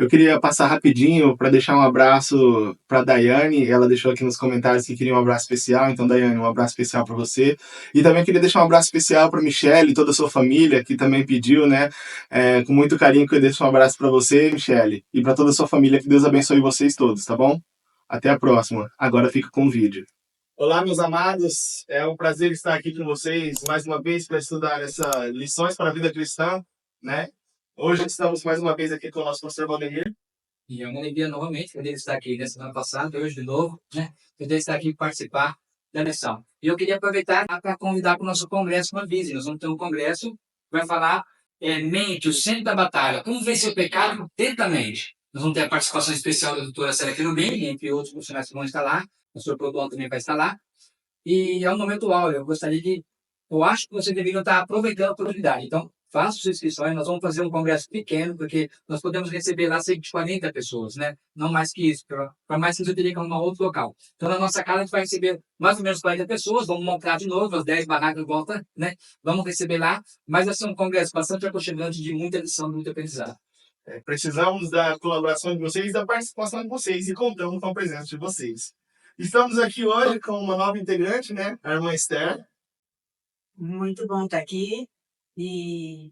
Eu queria passar rapidinho para deixar um abraço para a Daiane. Ela deixou aqui nos comentários que queria um abraço especial. Então, Daiane, um abraço especial para você. E também queria deixar um abraço especial para Michele e toda a sua família, que também pediu, né? Com muito carinho que eu deixo um abraço para você, Michele, e para toda a sua família. Que Deus abençoe vocês todos, tá bom? Até a próxima. Agora fica com o vídeo. Olá, meus amados. É um prazer estar aqui com vocês mais uma vez para estudar essa lições para a vida cristã, né? Hoje estamos mais uma vez aqui com o nosso pastor Valdemir. E é uma alegria novamente poder estar aqui na semana passada, hoje de novo, né? Poder estar aqui e participar da lição. E eu queria aproveitar para convidar para o nosso congresso uma visita. Nós vamos ter um congresso que vai falar mente, o centro da batalha. Como vencer o pecado dentro da mente. Nós vamos ter a participação especial da doutora Célia Querubim, entre outros profissionais que vão estar lá. O pastor Clodon também vai estar lá. E é um momento áureo. Eu acho que vocês deveriam estar aproveitando a oportunidade. Então, faça suas inscrições. Nós vamos fazer um congresso pequeno, porque nós podemos receber lá cerca de 40 pessoas, né? Não mais que isso. Para mais que isso, eu teria que arrumar outro local. Então, na nossa casa, a gente vai receber mais ou menos 40 pessoas. Vamos montar de novo as 10 barracas de volta, né? Vamos receber lá. Mas vai ser um congresso bastante aconchegante, de muita lição, de muito aprendizado. Precisamos da colaboração de vocês e da participação de vocês, e contamos com a presença de vocês. Estamos aqui hoje com uma nova integrante, né? A irmã Esther. Muito bom estar aqui e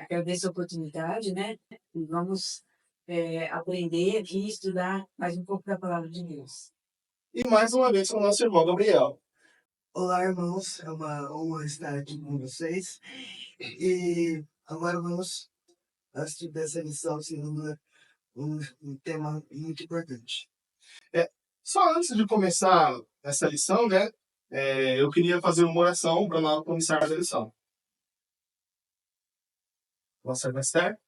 agradeço a oportunidade, né? E vamos aprender e estudar mais um pouco da Palavra de Deus. E mais uma vez com o nosso irmão Gabriel. Olá, irmãos. É uma honra estar aqui com vocês. E agora vamos assistir dessa lição, sendo um tema muito importante. Só antes de começar essa lição, né? Eu queria fazer uma oração para nós começarmos a lição. Nossa irmã Esther.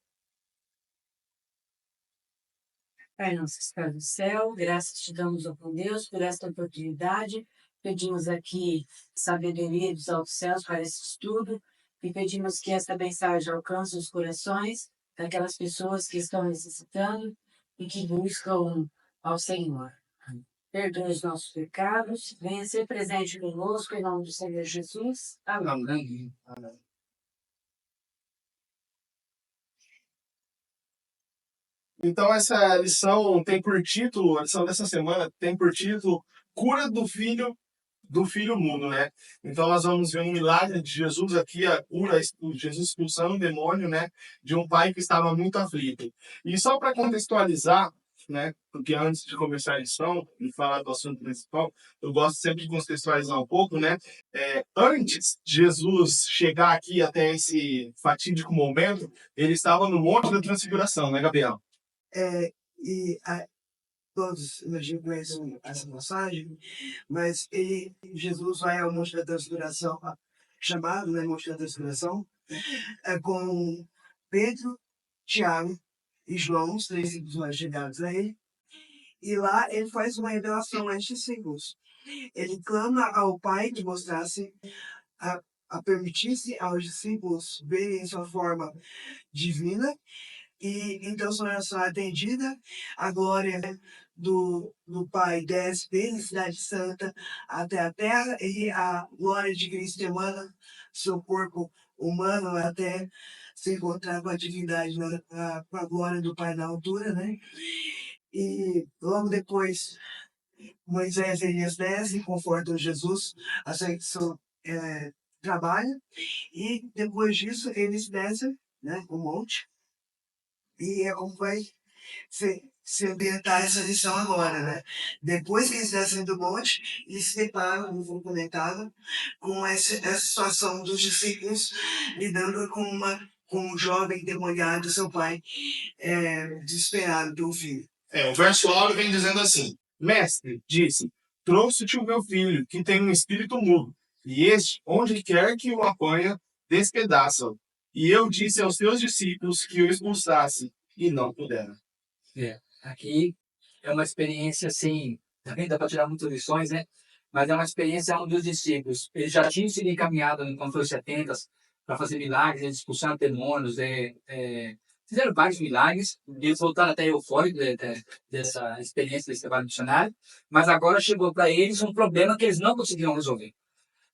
Pai nosso que está no céu, graças te damos, ó Deus, por esta oportunidade. Pedimos aqui sabedoria dos altos céus para esse estudo e pedimos que esta mensagem alcance os corações daquelas pessoas que estão necessitando e que buscam ao Senhor. Perdoe os nossos pecados, venha ser presente conosco, em nome do Senhor Jesus. Amém. Amém. Então essa lição tem por título, a lição dessa semana tem por título Cura do Filho Mudo, né? Então nós vamos ver um milagre de Jesus aqui, a cura, Jesus expulsando um demônio, né? De um pai que estava muito aflito. E só para contextualizar, né? Porque antes de começar a lição e falar do assunto principal, eu gosto sempre de contextualizar um pouco, né? Antes de Jesus chegar aqui até esse fatídico momento, ele estava no Monte da Transfiguração, né, Gabriel? Todos, imagino, conhecem essa passagem, mas Jesus vai ao Monte da Transfiguração, chamado, né, Monte da Transfiguração, com Pedro, Tiago e João, os 3 discípulos mais chegados a ele, e lá ele faz uma revelação aos discípulos. Ele clama ao Pai que mostrasse, a permitisse aos discípulos verem sua forma divina, e então sua oração é atendida, a glória do Pai desce desde a cidade santa até a terra, e a glória de Cristo emana seu corpo humano até se encontrar com a divindade, com a glória do Pai na altura, né? E logo depois, Moisés e Elias descem, confortam Jesus, acerca do seu trabalho, e depois disso eles descem, né, o monte, e é como vai se ambientar essa lição agora, né? Depois que eles descem do monte, eles se deparam, não vão conectado, com essa situação dos discípulos lidando com um jovem demoniado, seu pai, desesperado pelo filho. O verso áureo vem dizendo assim: Mestre, disse, trouxe-te o meu filho, que tem um espírito mudo, e este, onde quer que o apanha, despedaça-o. E eu disse aos teus discípulos que o expulsasse, e não puderam. Aqui é uma experiência, assim, também dá para tirar muitas lições, né? Mas é uma experiência um dos discípulos. Eles já tinham sido encaminhados quando foram 70 para fazer milagres, eles expulsaram demônios, fizeram vários milagres, eles voltaram até eufóricos dessa experiência, desse trabalho missionário, mas agora chegou para eles um problema que eles não conseguiram resolver.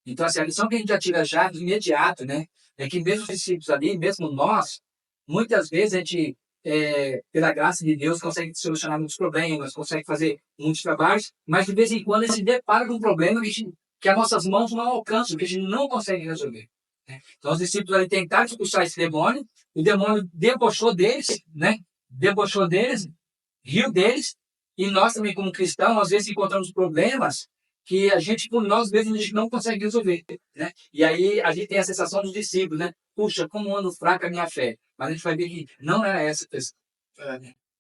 Então, assim, a lição que a gente já tira já de imediato, né, é que mesmo os discípulos ali, mesmo nós, muitas vezes a gente pela graça de Deus, consegue solucionar muitos problemas, consegue fazer muitos trabalhos, mas de vez em quando ele se depara com um problema que as nossas mãos não alcançam, que a gente não consegue resolver. Né? Então os discípulos ali tentaram expulsar esse demônio, o demônio debochou deles, né? Debochou deles, riu deles, e nós também como cristãos, às vezes encontramos problemas que a gente, por nós mesmos, a gente não consegue resolver, né? E aí a gente tem a sensação dos discípulos, né? Puxa, como ando fraca a minha fé. Mas a gente vai ver que não era essa a questão.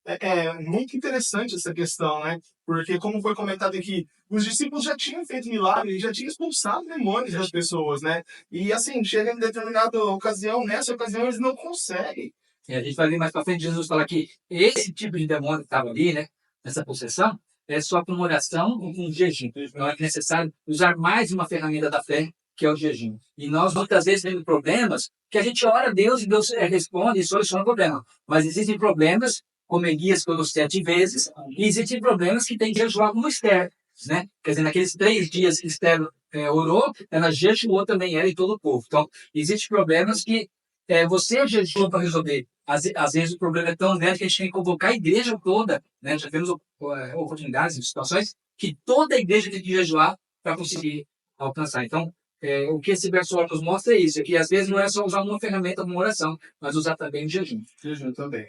É muito interessante essa questão, né? Porque, como foi comentado aqui, os discípulos já tinham feito milagres, já tinham expulsado demônios das pessoas, né? E, assim, chega em determinada ocasião, nessa ocasião, eles não conseguem. E a gente vai ver mais para frente Jesus falar que esse tipo de demônio que estava ali, né? Nessa possessão, é só com oração e com jejum. Então é necessário usar mais uma ferramenta da fé, que é o jejum. E nós, muitas vezes, temos problemas que a gente ora a Deus e Deus responde e soluciona o problema. Mas existem problemas, como Elias foram 7 vezes, e existem problemas que tem que jejuar como Esther. Né? Quer dizer, naqueles 3 dias que Esther orou, ela jejuou também, ela e todo o povo. Então, existem problemas que você jejua para resolver. Às vezes o problema é tão grande que a gente tem que convocar a igreja toda. Né? Já temos oportunidades, situações que toda a igreja tem que jejuar para conseguir alcançar. Então, o que esse verso nos mostra é isso, que às vezes não é só usar uma ferramenta, uma oração, mas usar também o jejum. Jejum também.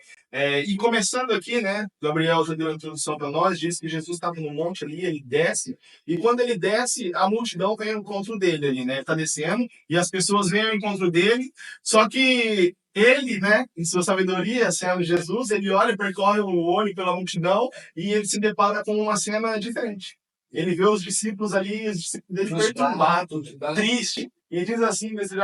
E começando aqui, né, Gabriel já deu a introdução para nós, disse que Jesus estava no monte ali, ele desce, e quando ele desce, a multidão vem ao encontro dele ali, né, ele está descendo, e as pessoas vêm ao encontro dele, só que ele, né, em sua sabedoria, sendo Jesus, ele olha, percorre o olho pela multidão, e ele se depara com uma cena diferente. Ele vê os discípulos ali, os discípulos dele perturbados, tristes. E ele diz assim, nesse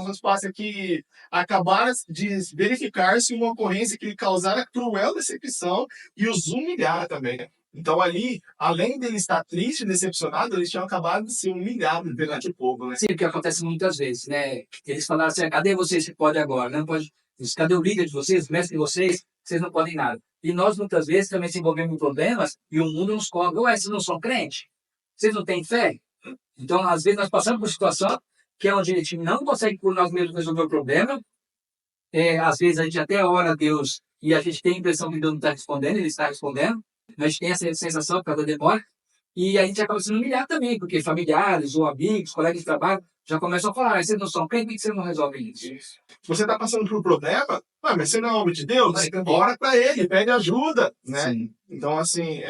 espaço que acabaram de verificar-se uma ocorrência que lhe causara cruel decepção e os humilhara também. Então ali, além dele estar triste e decepcionado, eles tinham acabado de ser humilhados perante o povo, né? Sim, o que acontece muitas vezes, né? Eles falaram assim, cadê vocês que podem agora? Não pode. Cadê o líder de vocês, o mestre de vocês? Vocês não podem nada. E nós, muitas vezes, também se envolvemos em problemas e o mundo nos cobra. Ué, vocês não são crentes? Vocês não têm fé? Então, às vezes, nós passamos por situação que é onde a gente não consegue por nós mesmos resolver o problema. Às vezes, a gente até ora a Deus e a gente tem a impressão que Deus não está respondendo, Ele está respondendo. A gente tem essa sensação por causa da demora. E a gente acaba sendo humilhado também, porque familiares ou amigos, colegas de trabalho, já começam a falar, vocês não são crentes, por que vocês não resolvem isso? Se você está passando por um problema, mas você não é homem de Deus, ora para ele, pede ajuda, né? Sim. Então, assim,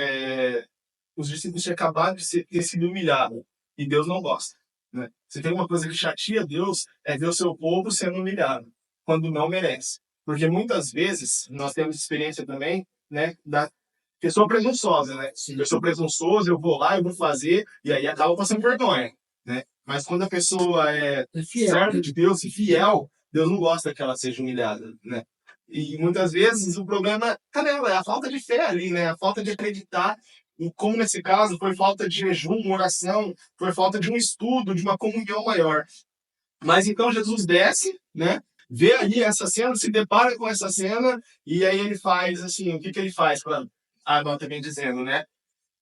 os discípulos tinham acabado de ter sido humilhados, e Deus não gosta. Né? Se tem uma coisa que chateia Deus, é ver o seu povo sendo humilhado, quando não merece. Porque muitas vezes, nós temos experiência também, né, da pessoa presunçosa, né? Eu sou presunçoso, eu vou lá, eu vou fazer, e aí acaba passando vergonha, né? Mas quando a pessoa é serva de Deus e fiel, Deus não gosta que ela seja humilhada, né? E muitas vezes o problema tá nela, é a falta de fé ali, né? A falta de acreditar, e como nesse caso foi falta de jejum, oração, foi falta de um estudo, de uma comunhão maior. Mas então Jesus desce, né? Vê ali essa cena, se depara com essa cena, e aí ele faz assim, o que ele faz? A nota vem dizendo, né?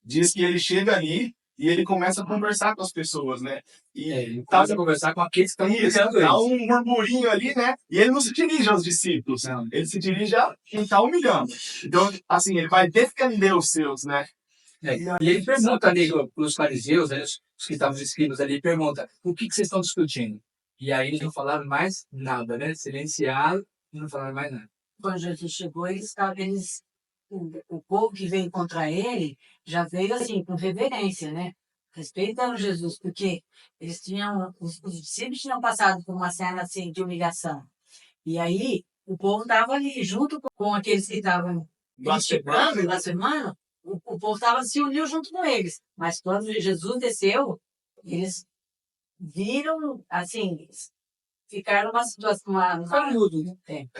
Diz que ele chega ali e ele começa a conversar com as pessoas, né? E ele começa a conversar com aqueles que estão humilhando. Dá um murmurinho ali, né? E ele não se dirige aos discípulos, não. Ele se dirige a quem está humilhando. Então, assim, ele vai defender os seus, né? E ele pergunta ali para os fariseus, né, os que estavam escritos ali, ele pergunta, o que vocês estão discutindo? E aí eles não falaram mais nada, né? Silenciaram e não falaram mais nada. Quando Jesus chegou, o povo que veio contra ele já veio assim, com reverência, né? Respeitando Jesus, porque os discípulos tinham passado por uma cena assim, de humilhação. E aí, o povo estava ali, junto com aqueles que estavam blasfemando, o povo se uniu junto com eles. Mas quando Jesus desceu, eles viram, assim, ficaram numa situação,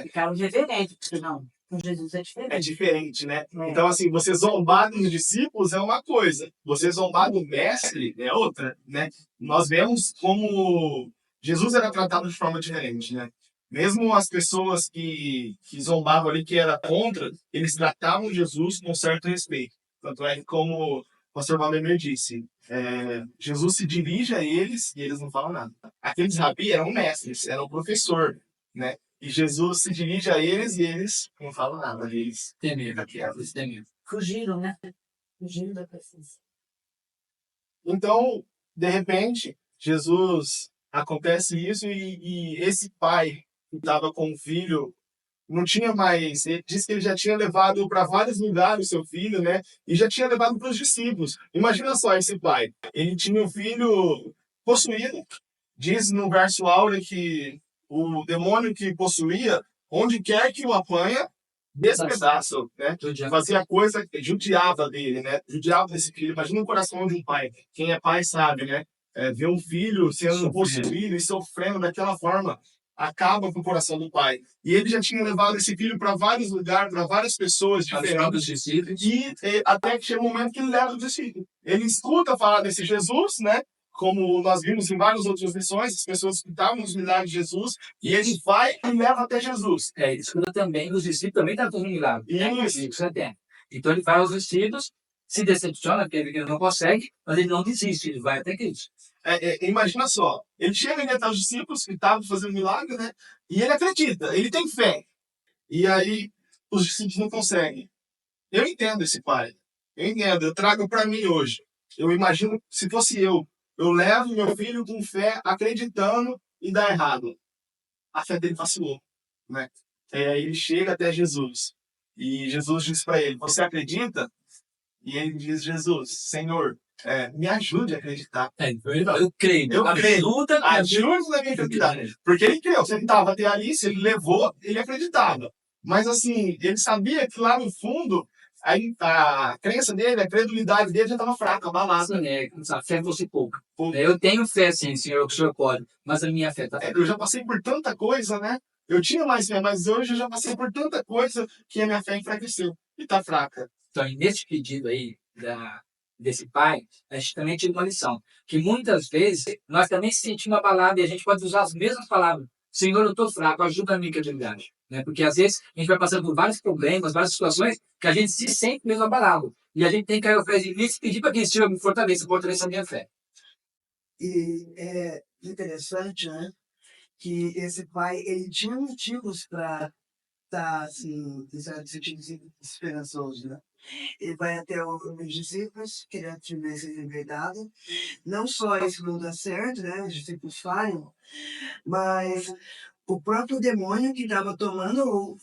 ficaram reverentes, porque não. Com Jesus é diferente. É diferente, né? Então, assim, você zombar dos discípulos é uma coisa, você zombar do mestre é outra, né? Nós vemos como Jesus era tratado de forma diferente, né? Mesmo as pessoas que zombavam ali, que era contra, eles tratavam Jesus com certo respeito. Tanto é que, como o pastor Valdemir disse, Jesus se dirige a eles e eles não falam nada. Aqueles rabi eram mestres, eram professor, né? E Jesus se dirige a eles e eles não falam nada. Eles Temeram, eles temeram. Fugiram, né? Fugiram da presença. Então, de repente, Jesus acontece isso e esse pai que estava com o filho não tinha mais. Ele disse que ele já tinha levado para vários lugares o seu filho, né? E já tinha levado para os discípulos. Imagina só esse pai. Ele tinha um filho possuído. Diz no verso áureo que o demônio que possuía, onde quer que o apanha, despedaça, né? Fazia coisa, judiava dele, né? Judiava desse filho. Imagina o coração de um pai. Quem é pai sabe, né? Ver um filho sendo possuído e sofrendo daquela forma acaba com o coração do pai. E ele já tinha levado esse filho para vários lugares, para várias pessoas diferentes. E até que chega um momento que ele leva o discípulo. Ele escuta falar desse Jesus, né? Como nós vimos em várias outras versões, as pessoas escutavam os milagres de Jesus, e ele vai e leva até Jesus. Ele escuta também, os discípulos também estavam fazendo milagre. Isso. Então ele vai aos discípulos, se decepciona, porque ele não consegue, mas ele não desiste, ele vai até Cristo. Imagina só, ele chega ali até os discípulos que estavam fazendo milagre, né? E ele acredita, ele tem fé. E aí os discípulos não conseguem. Eu entendo esse pai. Eu entendo, eu trago para mim hoje. Eu imagino, se fosse eu levo meu filho com fé, acreditando e dá errado. A fé dele vacilou, né? Aí ele chega até Jesus. E Jesus diz para ele, você acredita? E ele diz, Jesus, Senhor, me ajude a acreditar. Eu creio. Eu creio. Ajuda na minha acreditar. Porque ele creu. Se ele estava até ali, se ele levou, ele acreditava. Mas assim, ele sabia que lá no fundo, a crença dele, a credulidade dele já estava fraca, abalada. Sim, a fé fosse pouca. Eu tenho fé, sim, Senhor, que o Senhor pode, mas a minha fé está fraca. Eu já passei por tanta coisa, né? Eu tinha mais fé, mas hoje eu já passei por tanta coisa que a minha fé enfraqueceu e está fraca. Então, nesse pedido aí desse pai, a gente também tira uma lição. Que muitas vezes nós também se sentimos abalados e a gente pode usar as mesmas palavras. Senhor, eu estou fraco, ajuda a minha credibilidade. Né? Porque às vezes a gente vai passando por vários problemas, várias situações que a gente se sente mesmo abalado. E a gente tem que cair ao pé de Cristo e pedir para que esse Senhor me fortaleça a minha fé. E é interessante, né? Que esse pai, ele tinha motivos para estar, assim, sentindo esperançoso, né? Ele vai até os discípulos, querendo tivesse liberdade. Não só isso não dá certo, né? Os discípulos falham, mas o próprio demônio que estava tomando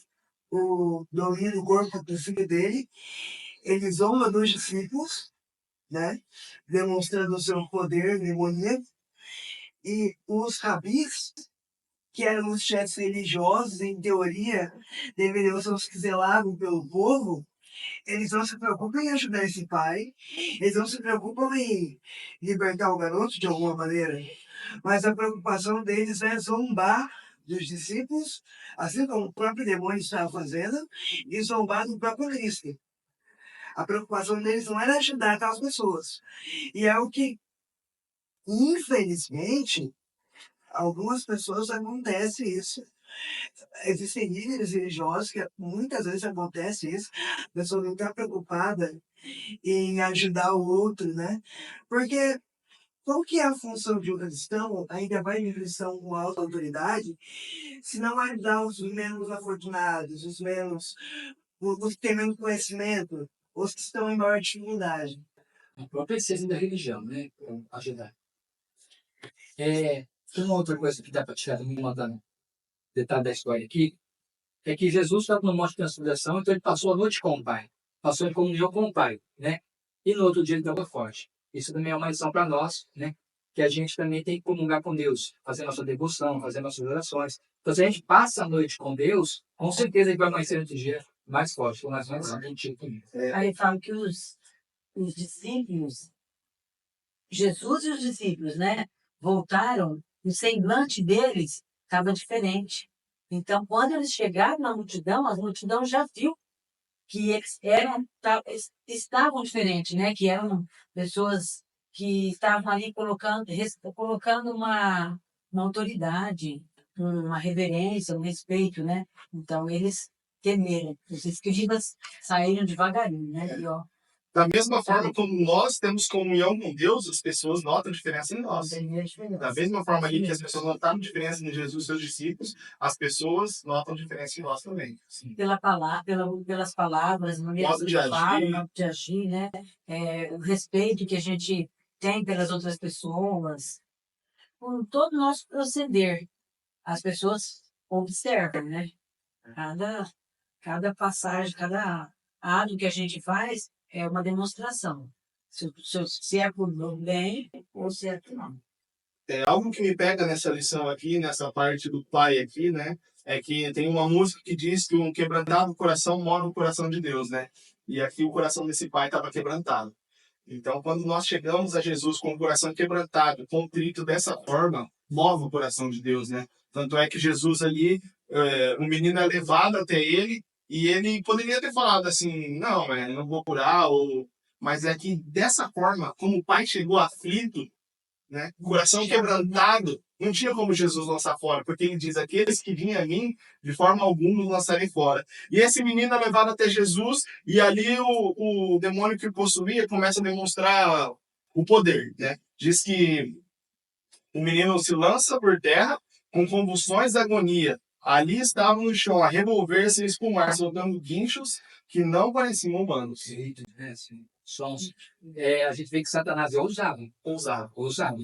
o domínio do corpo do filho dele, ele zomba dos discípulos, né? Demonstrando o seu poder demoníaco. E os rabis, que eram os chefes religiosos, em teoria, deveriam ser os que zelavam pelo povo, eles não se preocupam em ajudar esse pai, eles não se preocupam em libertar o garoto de alguma maneira, mas a preocupação deles é zombar dos discípulos, assim como o próprio demônio estava fazendo, e zombar do próprio Cristo. A preocupação deles não era ajudar aquelas pessoas. E é o que, infelizmente, algumas pessoas acontece isso. Existem líderes religiosos que muitas vezes acontece isso, a pessoa não está preocupada em ajudar o outro, né? Porque qual que é a função de um cristão, ainda mais de um cristão com alta autoridade, se não ajudar os menos afortunados, os que têm menos conhecimento, os que estão em maior dificuldade? A própria essência da religião, né? Ajudar. Tem uma outra coisa que dá para tirar de uma detalhe da história aqui, é que Jesus estava no Monte de Transfiguração, então ele passou a noite com o Pai, passou em comunhão com o Pai, né? E no outro dia ele estava forte. Isso também é uma lição para nós, né? Que a gente também tem que comungar com Deus, fazer nossa devoção, fazer nossas orações. Então, se a gente passa a noite com Deus, com certeza ele vai amanhecer no dia mais forte, com mais oração que a gente tem. Aí fala que os discípulos, Jesus e os discípulos, né, voltaram, o semblante deles estava diferente. Então, quando eles chegaram na multidão, a multidão já viu que eles estavam diferentes, né? Que eram pessoas que estavam ali colocando uma autoridade, uma reverência, um respeito, né? Então, eles temeram. Os escribas saíram devagarinho, né? E, ó, Da mesma forma como nós temos comunhão com Deus, as pessoas notam diferença em nós. Da mesma forma ali que as pessoas notaram diferença em Jesus e seus discípulos, as pessoas notam diferença em nós também. Pela palavra, pelas palavras, maneira Modo que de fala, agir. modo de agir, né? O respeito que a gente tem pelas outras pessoas, por todo o nosso proceder. As pessoas observam, né? Cada passagem, cada ato que a gente faz é uma demonstração. Se é por bem ou se é por não. Algo que me pega nessa lição aqui, nessa parte do pai aqui, né? É que tem uma música que diz que um quebrantado coração mora no coração de Deus, né? E aqui o coração desse pai estava quebrantado. Então, quando nós chegamos a Jesus com o coração quebrantado, contrito dessa forma, move o coração de Deus, né? Tanto é que Jesus ali, o menino é levado até ele, e ele poderia ter falado assim, não, não vou curar, mas é que dessa forma, como o pai chegou aflito, né? Coração quebrantado, não tinha como Jesus lançar fora, porque ele diz: aqueles que vinham a mim, de forma alguma os lançarei fora. E esse menino é levado até Jesus, e ali o demônio que o possuía começa a demonstrar o poder, né? Diz que o menino se lança por terra com convulsões de agonia. Ali estava no chão, a revolver-se e espumar, soltando guinchos que não pareciam humanos. Sons. A gente vê que Satanás é ousado. Ousado.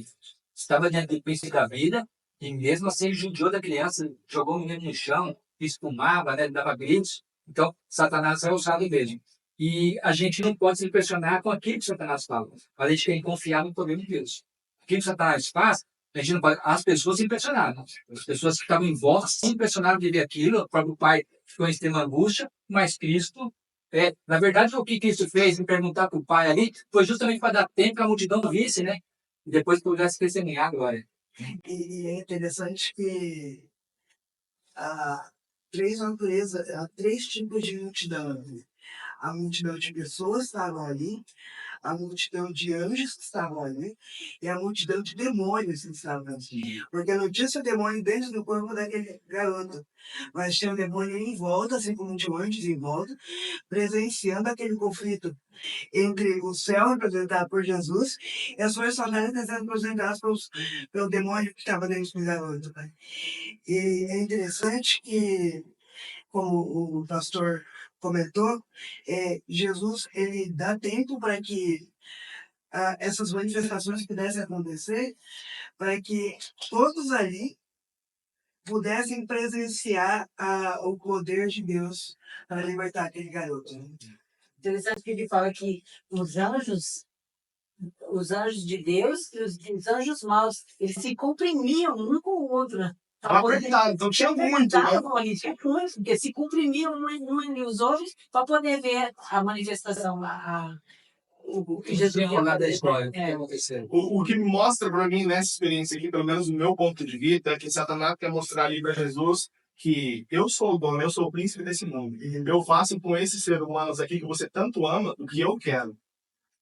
Estava diante do príncipe da vida e mesmo assim ele judiou da criança, jogou o menino no chão, espumava, né, dava gritos. Então, Satanás é ousado mesmo. E a gente não pode se impressionar com aquilo que Satanás fala. A gente tem que confiar no poder de Deus. Aquilo que Satanás faz, a gente não pode... As pessoas se impressionaram. As pessoas que estavam em volta se impressionaram de ver aquilo. O próprio pai ficou em extrema angústia, mas Cristo... na verdade, o que Cristo fez em perguntar para o pai ali foi justamente para dar tempo que a multidão visse, né? E depois pudesse testemunhar agora. E é interessante que há há três tipos de multidão. A multidão de pessoas estavam ali, a multidão de anjos que estavam ali e a multidão de demônios que estavam ali. Porque não tinha só demônio dentro do corpo daquele garoto, mas tinha um demônio em volta, assim como tinha anjos em volta, presenciando aquele conflito entre o céu representado por Jesus e as forças satánicas sendo representadas pelo demônio que estava dentro do garoto. Né? E é interessante que, como o pastor comentou, Jesus ele dá tempo para que essas manifestações pudessem acontecer, para que todos ali pudessem presenciar o poder de Deus para libertar aquele garoto. Né? Interessante que ele fala que os anjos de Deus e os anjos maus, eles se comprimiam um com o outro. Então tinha muito, né? Tinha muito, porque se comprimiam um e os outros para poder ver a manifestação, o que Jesus ia Da fazer. história, o que aconteceu. O que me mostra para mim nessa experiência aqui, pelo menos do meu ponto de vista, é que Satanás quer mostrar ali para Jesus que eu sou o dono, eu sou o príncipe desse mundo. E eu faço com esses seres humanos aqui que você tanto ama o que eu quero.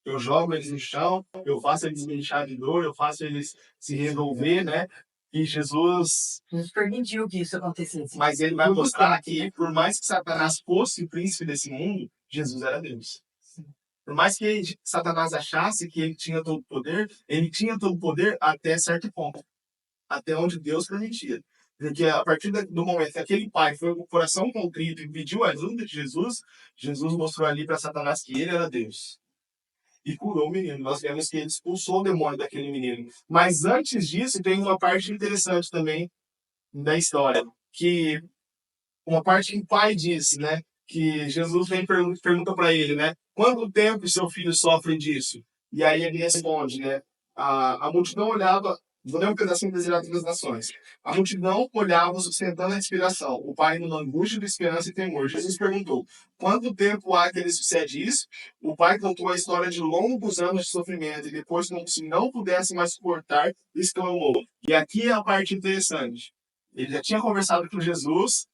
Eu jogo eles no chão, eu faço eles me encher de dor, eu faço eles se resolver, né? E Jesus permitiu que isso acontecesse. Mas ele vai mostrar que, por mais que Satanás fosse o príncipe desse mundo, Jesus era Deus. Por mais que Satanás achasse que ele tinha todo o poder, ele tinha todo o poder até certo ponto. Até onde Deus permitia. Porque a partir do momento que aquele pai foi com o coração contrito e pediu a ajuda de Jesus, Jesus mostrou ali para Satanás que ele era Deus. E curou o menino. Nós vemos que ele expulsou o demônio daquele menino. Mas antes disso, tem uma parte interessante também da história. Que uma parte que o pai disse, né? Que Jesus vem pergunta para ele, né? Quanto tempo seu filho sofre disso? E aí ele responde, né? A multidão olhava, vou ler um pedacinho das das Nações. A multidão olhava sustentando a respiração, o pai numa angústia de esperança e temor. Jesus perguntou, quanto tempo há que ele sucede isso? O pai contou a história de longos anos de sofrimento e depois, como se não pudesse mais suportar, exclamou. E aqui é a parte interessante. Ele já tinha conversado com Jesus,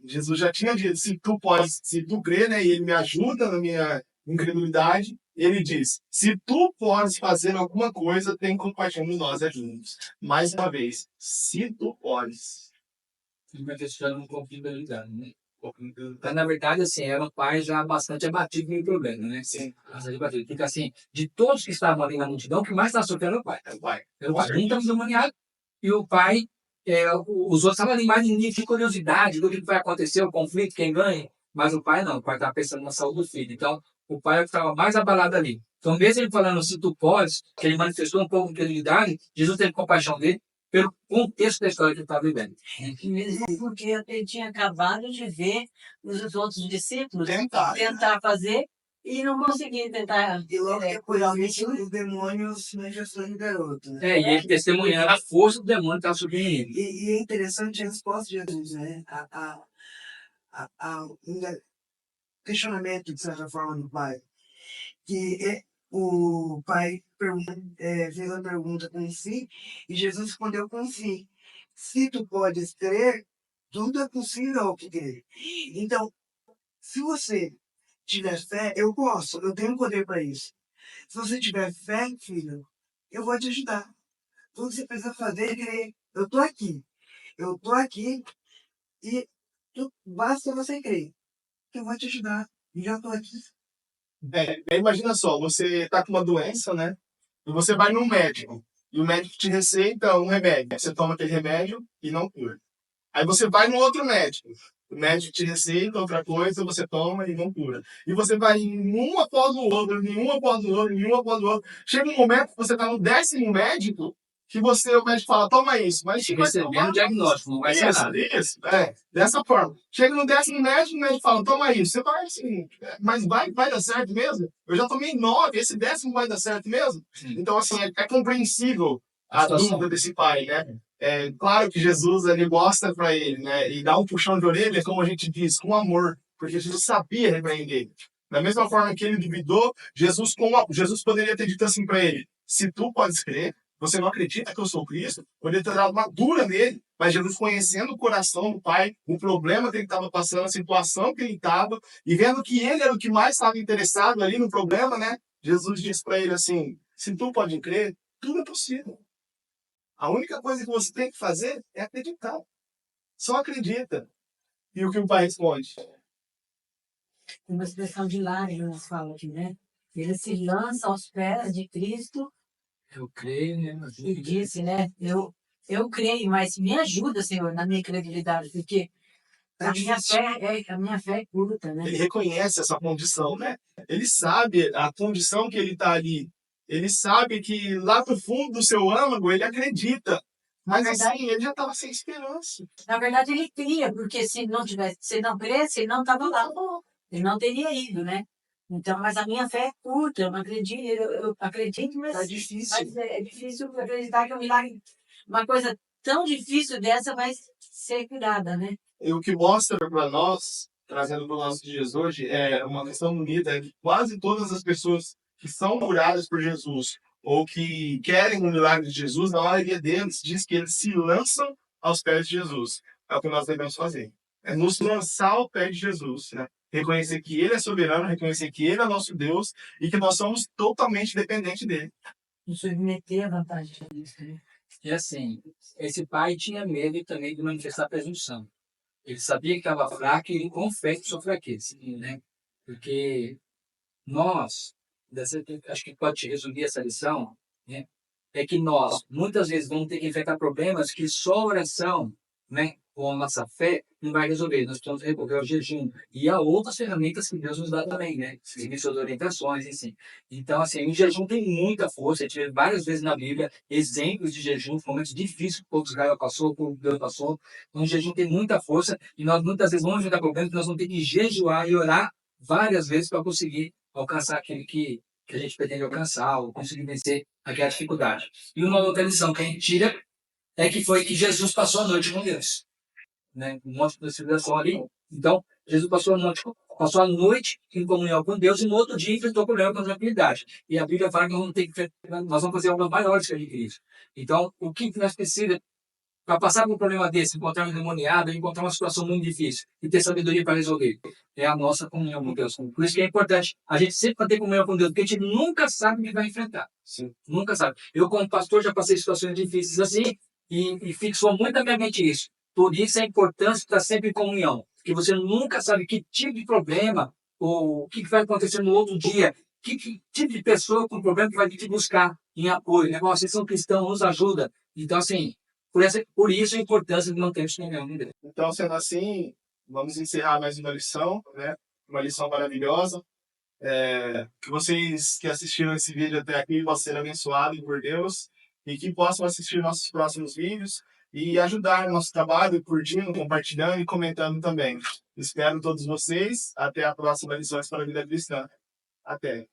Jesus já tinha dito, se tu crer, né, e ele me ajuda na minha incredulidade, ele diz, se tu podes fazer alguma coisa, tem compaixão de nós, ajuda-nos. Mais uma vez, se tu podes. Manifestando um conflito da realidade, né? Mas, na verdade, assim, era um pai já bastante abatido com o problema, né? Sim. Bastante abatido. Porque, assim, de todos que estavam ali na multidão, o que mais estava sofrendo era o pai. É o pai. Era o pai. Um estava endemoniado e o pai, os outros estavam ali mais em nível de curiosidade do que vai acontecer, o conflito, quem ganha. Mas o pai não, o pai estava pensando na saúde do filho. Então, o pai é o que estava mais abalado ali. Então, mesmo ele falando, se tu podes, que ele manifestou um pouco de credibilidade, Jesus teve compaixão dele pelo contexto da história que ele estava vivendo. E mesmo porque ele tinha acabado de ver os outros discípulos tentar fazer e não conseguir tentar. E logo depois disso, os demônios manifestaram no garoto, né? E ele testemunhando a força do demônio que estava subindo nele. E é interessante a resposta de Jesus, né? Um questionamento, de certa forma, do pai. O pai fez a pergunta com si e Jesus respondeu com si. Se tu podes crer, tudo é possível ao que crer. Então, se você tiver fé, eu posso, eu tenho poder para isso. Se você tiver fé, filho, eu vou te ajudar. Tudo que você precisa fazer é crer. Eu tô aqui. Eu tô aqui e basta você crer. Eu vou te ajudar. E já tô aqui. Imagina só, você tá com uma doença, né? E você vai num médico. E o médico te receita um remédio. Você toma aquele remédio e não cura. Aí você vai no outro médico. O médico te receita outra coisa, você toma e não cura. E você vai em um após o outro, em um após o outro, em um após o outro. Chega um momento que você tá no 10º médico, que o médico fala, toma isso. Mas você vai Recebendo tomar... o diagnóstico, não vai ser nada. Isso, dessa forma. Chega no 10º médico, o médico fala, toma isso. Você vai assim, mas vai dar certo mesmo? Eu já tomei 9, esse 10º vai dar certo mesmo? Sim. Então, assim, é compreensível a situação. dúvida desse pai, né? É claro que Jesus, ele mostra para ele, né? E dá um puxão de orelha, como a gente diz, com amor, porque Jesus sabia repreender ele. Da mesma forma que ele duvidou, Jesus poderia ter dito assim para ele, se tu podes crer, você não acredita que eu sou Cristo? Poderia ter dado uma dura nele, mas Jesus, conhecendo o coração do pai, o problema que ele estava passando, a situação que ele estava, e vendo que ele era o que mais estava interessado ali no problema, né? Jesus disse para ele assim, se tu pode crer, tudo é possível. A única coisa que você tem que fazer é acreditar. Só acredita. E o que o pai responde? Uma expressão de lágrimas fala aqui, né? Ele se lança aos pés de Cristo Eu creio, né? e disse, né? Eu creio, mas me ajuda, Senhor, na minha credibilidade, porque a minha fé é curta, né? Ele reconhece essa condição, né? Ele sabe a condição que ele está ali. Ele sabe que lá pro fundo do seu âmago ele acredita. Mas assim, ele já estava sem esperança. Na verdade, ele cria, porque se não cresce, ele não estava lá. Ele não teria ido, né? Então, mas a minha fé é curta, eu não acredito, eu acredito, mas, Tá difícil. mas é difícil acreditar que um milagre, uma coisa tão difícil dessa vai ser curada, né? E o que mostra para nós, trazendo para o nosso dias hoje, é uma questão bonita, é que quase todas as pessoas que são curadas por Jesus ou que querem um milagre de Jesus, a maioria deles diz que eles se lançam aos pés de Jesus. É o que nós devemos fazer. É nos lançar ao pé de Jesus, né? Reconhecer que Ele é soberano, reconhecer que Ele é nosso Deus e que nós somos totalmente dependentes dele. Nos submeter à vontade de Deus, né? E assim, esse pai tinha medo também de manifestar presunção. Ele sabia que estava fraco e ele confessa sua fraqueza, né? Porque nós, acho que pode resumir essa lição, né? É que nós, muitas vezes, vamos ter que enfrentar problemas que só a oração, né, com a nossa fé, não vai resolver. Nós precisamos recorrer ao jejum. E há outras ferramentas que Deus nos dá também, né? Seguir suas orientações, assim. Então, assim, o jejum tem muita força. A gente vê várias vezes na Bíblia exemplos de jejum, momentos difíceis que o povo de Israel passou, o povo de Deus passou. Então, o jejum tem muita força e nós, muitas vezes, vamos enfrentar problemas que nós vamos ter que jejuar e orar várias vezes para conseguir alcançar aquilo que a gente pretende alcançar ou conseguir vencer aquela dificuldade. E uma outra lição que a gente tira é que foi que Jesus passou a noite com Deus, né? Um monte de civilização ali. Então, Jesus passou a noite em comunhão com Deus e no outro dia enfrentou o problema com a tranquilidade. E a Bíblia fala que nós vamos fazer obras maiores que a de Cristo. Então, o que nós precisamos para passar por um problema desse, encontrar um endemoniado, encontrar uma situação muito difícil e ter sabedoria para resolver, é a nossa comunhão com Deus. Por isso que é importante a gente sempre manter comunhão com Deus, porque a gente nunca sabe o que vai enfrentar. Sim. Nunca sabe. Eu, como pastor, já passei situações difíceis assim e fixou muito na minha mente isso. Por isso a importância de estar sempre em comunhão. Porque você nunca sabe que tipo de problema, ou o que vai acontecer no outro dia, que tipo de pessoa com problema que vai vir te buscar em apoio, né? Bom, vocês são cristãos, nos ajuda. Então, assim, por isso a importância de manter o comunhão na igreja. Então, sendo assim, vamos encerrar mais uma lição, né? Uma lição maravilhosa. Que vocês que assistiram esse vídeo até aqui possam ser abençoados por Deus e que possam assistir nossos próximos vídeos e ajudar no nosso trabalho, curtindo, compartilhando e comentando também. Espero todos vocês. Até a próxima Lições para a Vida Cristã. Até.